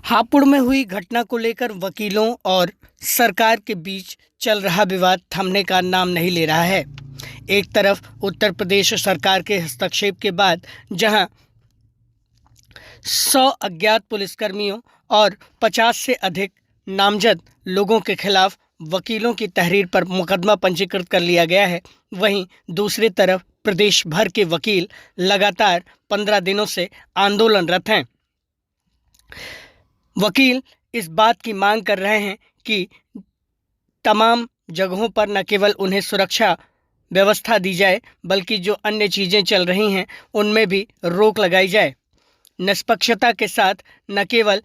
हापुड़ में हुई घटना को लेकर वकीलों और सरकार के बीच चल रहा विवाद थमने का नाम नहीं ले रहा है। एक तरफ उत्तर प्रदेश सरकार के हस्तक्षेप के बाद जहां 100 अज्ञात पुलिसकर्मियों और 50 से अधिक नामजद लोगों के खिलाफ वकीलों की तहरीर पर मुकदमा पंजीकृत कर लिया गया है, वहीं दूसरी तरफ प्रदेश भर के वकील लगातार 15 दिनों से आंदोलनरत हैं। वकील इस बात की मांग कर रहे हैं कि तमाम जगहों पर न केवल उन्हें सुरक्षा व्यवस्था दी जाए, बल्कि जो अन्य चीज़ें चल रही हैं उनमें भी रोक लगाई जाए। निष्पक्षता के साथ न केवल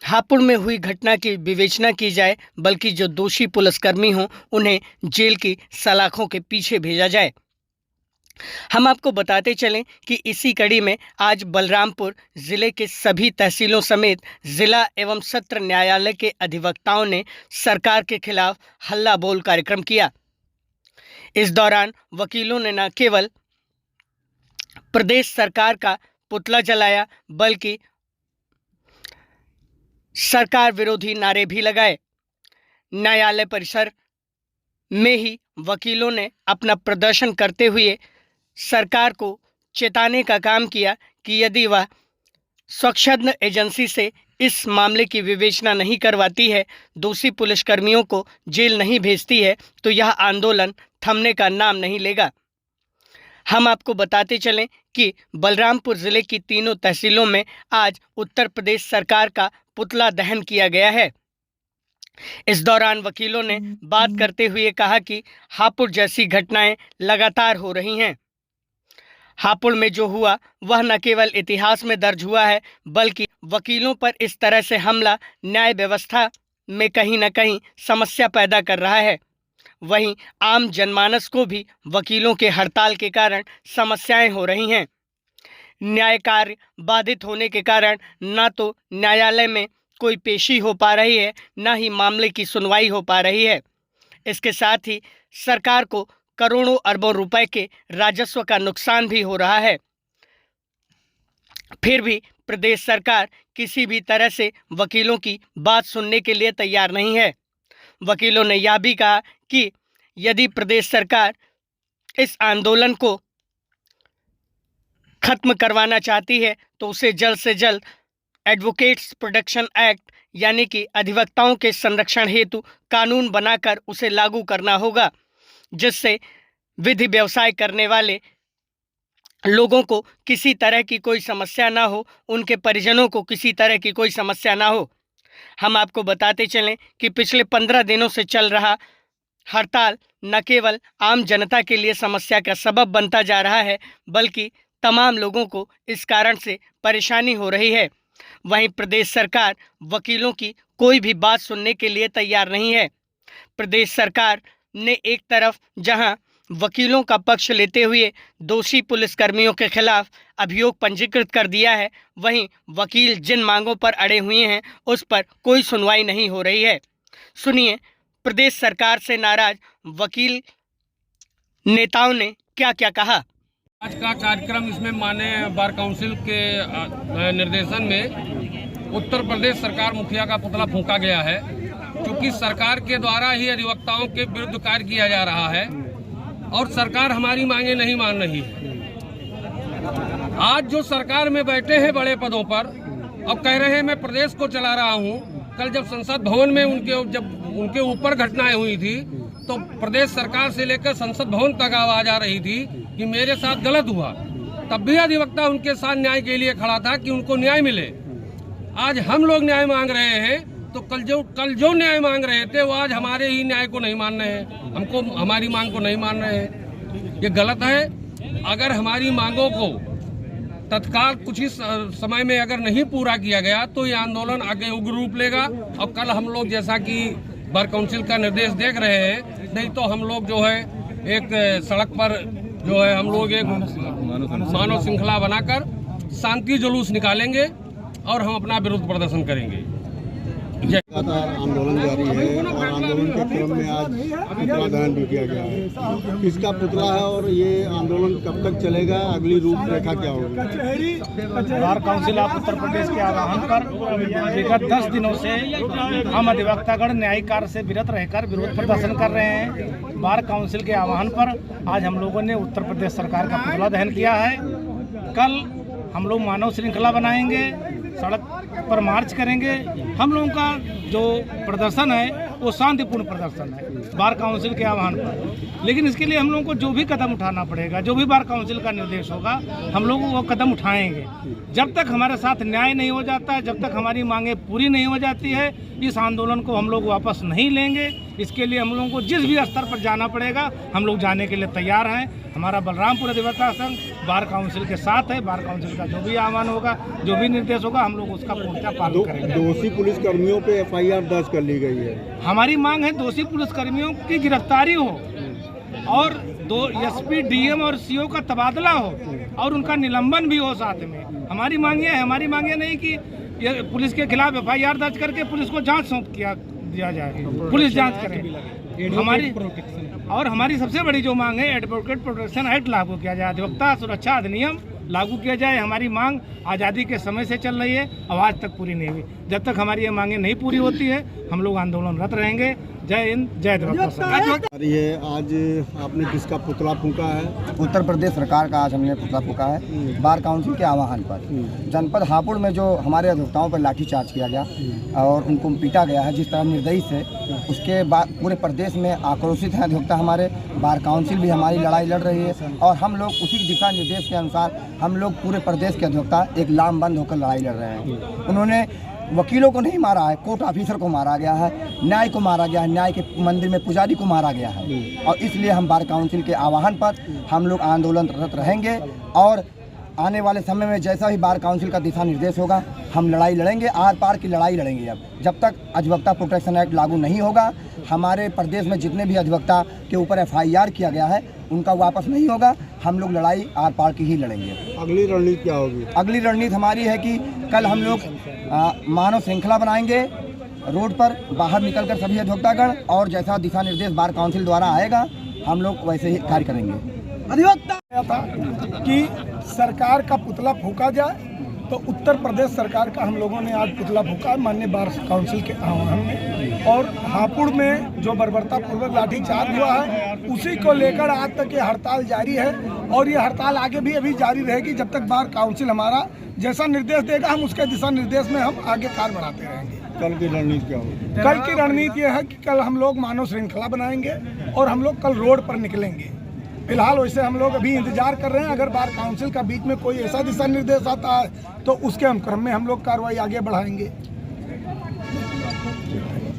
हापुड़ में हुई घटना की विवेचना की जाए, बल्कि जो दोषी पुलिसकर्मी हों उन्हें जेल की सलाखों के पीछे भेजा जाए। हम आपको बताते चलें कि इसी कड़ी में आज बलरामपुर जिले के सभी तहसीलों समेत जिला एवं सत्र न्यायालय के अधिवक्ताओं ने सरकार के खिलाफ हल्ला बोल कार्यक्रम किया। इस दौरान वकीलों ने न केवल प्रदेश सरकार का पुतला जलाया, बल्कि सरकार विरोधी नारे भी लगाए। न्यायालय परिसर में ही वकीलों ने अपना प्रदर्शन करते हुए सरकार को चेताने का काम किया कि यदि वह स्वच्छंद एजेंसी से इस मामले की विवेचना नहीं करवाती है, दोषी पुलिसकर्मियों को जेल नहीं भेजती है, तो यह आंदोलन थमने का नाम नहीं लेगा। हम आपको बताते चलें कि बलरामपुर ज़िले की तीनों तहसीलों में आज उत्तर प्रदेश सरकार का पुतला दहन किया गया है। इस दौरान वकीलों ने बात करते हुए कहा कि हापुड़ जैसी घटनाएं लगातार हो रही हैं। हापुड़ में जो हुआ वह न केवल इतिहास में दर्ज हुआ है, बल्कि वकीलों पर इस तरह से हमला न्याय व्यवस्था में कहीं न कहीं समस्या पैदा कर रहा है। वहीं आम जनमानस को भी वकीलों के हड़ताल के कारण समस्याएं हो रही हैं। न्याय कार्य बाधित होने के कारण न तो न्यायालय में कोई पेशी हो पा रही है, न ही मामले की सुनवाई हो पा रही है। इसके साथ ही सरकार को करोड़ों अरबों रुपए के राजस्व का नुकसान भी हो रहा है। फिर भी प्रदेश सरकार किसी भी तरह से वकीलों की बात सुनने के लिए तैयार नहीं है। वकीलों ने यह भी कहा कि यदि प्रदेश सरकार इस आंदोलन को खत्म करवाना चाहती है तो उसे जल्द से जल्द एडवोकेट्स प्रोटेक्शन एक्ट यानी कि अधिवक्ताओं के संरक्षण हेतु कानून बनाकर उसे लागू करना होगा, जिससे विधि व्यवसाय करने वाले लोगों को किसी तरह की कोई समस्या ना हो, उनके परिजनों को किसी तरह की कोई समस्या ना हो। हम आपको बताते चलें कि पिछले 15 दिनों से चल रहा हड़ताल न केवल आम जनता के लिए समस्या का सबब बनता जा रहा है, बल्कि तमाम लोगों को इस कारण से परेशानी हो रही है। वहीं प्रदेश सरकार वकीलों की कोई भी बात सुनने के लिए तैयार नहीं है। प्रदेश सरकार ने एक तरफ जहां वकीलों का पक्ष लेते हुए दोषी पुलिसकर्मियों के खिलाफ अभियोग पंजीकृत कर दिया है, वहीं वकील जिन मांगों पर अड़े हुए हैं उस पर कोई सुनवाई नहीं हो रही है। सुनिए प्रदेश सरकार से नाराज वकील नेताओं ने क्या क्या कहा। आज का कार्यक्रम इसमें माननीय बार काउंसिल के निर्देशन में उत्तर प्रदेश सरकार मुखिया का पुतला फूंका गया है, क्योंकि सरकार के द्वारा ही अधिवक्ताओं के विरुद्ध कार्य किया जा रहा है और सरकार हमारी मांगे नहीं मान रही है। आज जो सरकार में बैठे हैं बड़े पदों पर, अब कह रहे हैं मैं प्रदेश को चला रहा हूं। कल जब संसद भवन में उनके ऊपर घटनाएं हुई थी तो प्रदेश सरकार से लेकर संसद भवन तक आवाज आ रही थी कि मेरे साथ गलत हुआ। तब भी अधिवक्ता उनके साथ न्याय के लिए खड़ा था कि उनको न्याय मिले। आज हम लोग न्याय मांग रहे हैं तो कल जो न्याय मांग रहे थे वो आज हमारे ही न्याय को नहीं मान रहे हैं, हमको हमारी मांग को नहीं मान रहे हैं। ये गलत है। अगर हमारी मांगों को तत्काल कुछ ही समय में अगर नहीं पूरा किया गया तो ये आंदोलन आगे उग्र रूप लेगा। और कल हम लोग जैसा कि बार काउंसिल का निर्देश देख रहे हैं, नहीं तो हम लोग जो है एक सड़क पर जो है हम लोग एक मानव श्रृंखला बनाकर शांति जुलूस निकालेंगे और हम अपना विरोध प्रदर्शन करेंगे। लगातार आंदोलन जारी है और आंदोलन के क्रम में आज पुतला दहन भी किया गया है। किसका पुतला है और ये आंदोलन कब तक चलेगा, अगली रूपरेखा क्या होगी? Bar council of Uttar Pradesh के आह्वान पर विगत 10 दिनों से हम अधिवक्तागण न्यायिक कार्य से विरत रहकर विरोध प्रदर्शन कर रहे हैं। बार काउंसिल के आह्वान पर आज हम लोगों ने उत्तर प्रदेश सरकार का पुतला दहन किया है। कल हम लोग मानव श्रृंखला बनाएंगे, सड़क पर मार्च करेंगे। हम लोगों का जो प्रदर्शन है वो शांतिपूर्ण प्रदर्शन है बार काउंसिल के आह्वान पर, लेकिन इसके लिए हम लोगों को जो भी कदम उठाना पड़ेगा, जो भी बार काउंसिल का निर्देश होगा, हम लोग वो कदम उठाएंगे। जब तक हमारे साथ न्याय नहीं हो जाता है, जब तक हमारी मांगें पूरी नहीं हो जाती है, इस आंदोलन को हम लोग वापस नहीं लेंगे। इसके लिए हम लोगों को जिस भी स्तर पर जाना पड़ेगा हम लोग जाने के लिए तैयार हैं। हमारा बलरामपुर अधिवक्ता संघ बार काउंसिल के साथ है। बार काउंसिल का जो भी आह्वान होगा, जो भी निर्देश होगा, हम लोग उसका पूर्णतः पालन करेंगे। दोषी पुलिस कर्मियों पे FIR दर्ज कर ली गई है। हमारी मांग है दोषी पुलिसकर्मियों की गिरफ्तारी हो और दो SP, DM और CO का तबादला हो और उनका निलंबन भी हो साथ में। हमारी मांग ये है, हमारी मांग ये नहीं कि ये पुलिस के खिलाफ FIR दर्ज करके पुलिस को जांच सौंप दिया जाए, पुलिस जांच करे। हमारी सबसे बड़ी जो मांग है एडवोकेट प्रोटेक्शन एक्ट लागू किया जाए, अधिवक्ता सुरक्षा अधिनियम लागू किया जाए। हमारी मांग आज़ादी के समय से चल रही है और आज तक पूरी नहीं हुई। जब तक हमारी ये मांगें नहीं पूरी होती है हम लोग आंदोलनरत रहेंगे। जय हिंद, जय अधिवक्ता। ये आज आपने किसका पुतला फूंका है? उत्तर प्रदेश सरकार का आज हमने पुतला फूंका है बार काउंसिल के आह्वान पर। जनपद हापुड़ में जो हमारे अधिवक्ताओं पर लाठीचार्ज किया गया और उनको पीटा गया है जिस तरह निर्दयी से, उसके बाद पूरे प्रदेश में आक्रोशित हैं अधिवक्ता हमारे। बार काउंसिल भी हमारी लड़ाई लड़ रही है और हम लोग उसी दिशा निर्देश के अनुसार हम लोग पूरे प्रदेश के अधिवक्ता एक लामबंद होकर लड़ाई लड़ रहे हैं। उन्होंने वकीलों को नहीं मारा है, कोर्ट ऑफिसर को मारा गया है, न्याय को मारा गया है, न्याय के मंदिर में पुजारी को मारा गया है। और इसलिए हम बार काउंसिल के आह्वान पर हम लोग आंदोलनरत रहेंगे और आने वाले समय में जैसा भी बार काउंसिल का दिशा निर्देश होगा हम लड़ाई लड़ेंगे, आर पार की लड़ाई लड़ेंगे। अब जब तक अधिवक्ता प्रोटेक्शन एक्ट लागू नहीं होगा, हमारे प्रदेश में जितने भी अधिवक्ता के ऊपर FIR किया गया है उनका वापस नहीं होगा, हम लोग लड़ाई आर पार की ही लड़ेंगे। अगली रणनीति क्या होगी? अगली रणनीति हमारी है कि कल हम लोग मानव श्रृंखला बनाएंगे रोड पर, बाहर निकलकर सभी अधिवक्तागण, और जैसा दिशा निर्देश बार काउंसिल द्वारा आएगा हम लोग वैसे ही कार्य करेंगे। अधिवक्ता था कि सरकार का पुतला फूंका जाए, तो उत्तर प्रदेश सरकार का हम लोगों ने आज पुतला फूंका माननीय बार काउंसिल के आह्वान में। और हापुड़ में जो बर्बरतापूर्वक लाठीचार्ज हुआ है उसी को लेकर आज तक ये हड़ताल जारी है और ये हड़ताल आगे भी अभी जारी रहेगी जब तक बार काउंसिल हमारा जैसा निर्देश देगा हम उसके दिशा निर्देश में हम आगे कार्य बढ़ाते रहेंगे। कल की रणनीति क्या होगी? कल की रणनीति यह है कि कल हम लोग मानव श्रृंखला बनाएंगे और हम लोग कल रोड पर निकलेंगे। फिलहाल वैसे हम लोग अभी इंतजार कर रहे हैं, अगर बार काउंसिल का बीच में कोई ऐसा दिशा निर्देश आता है तो उसके क्रम में हम लोग कार्रवाई आगे बढ़ाएंगे।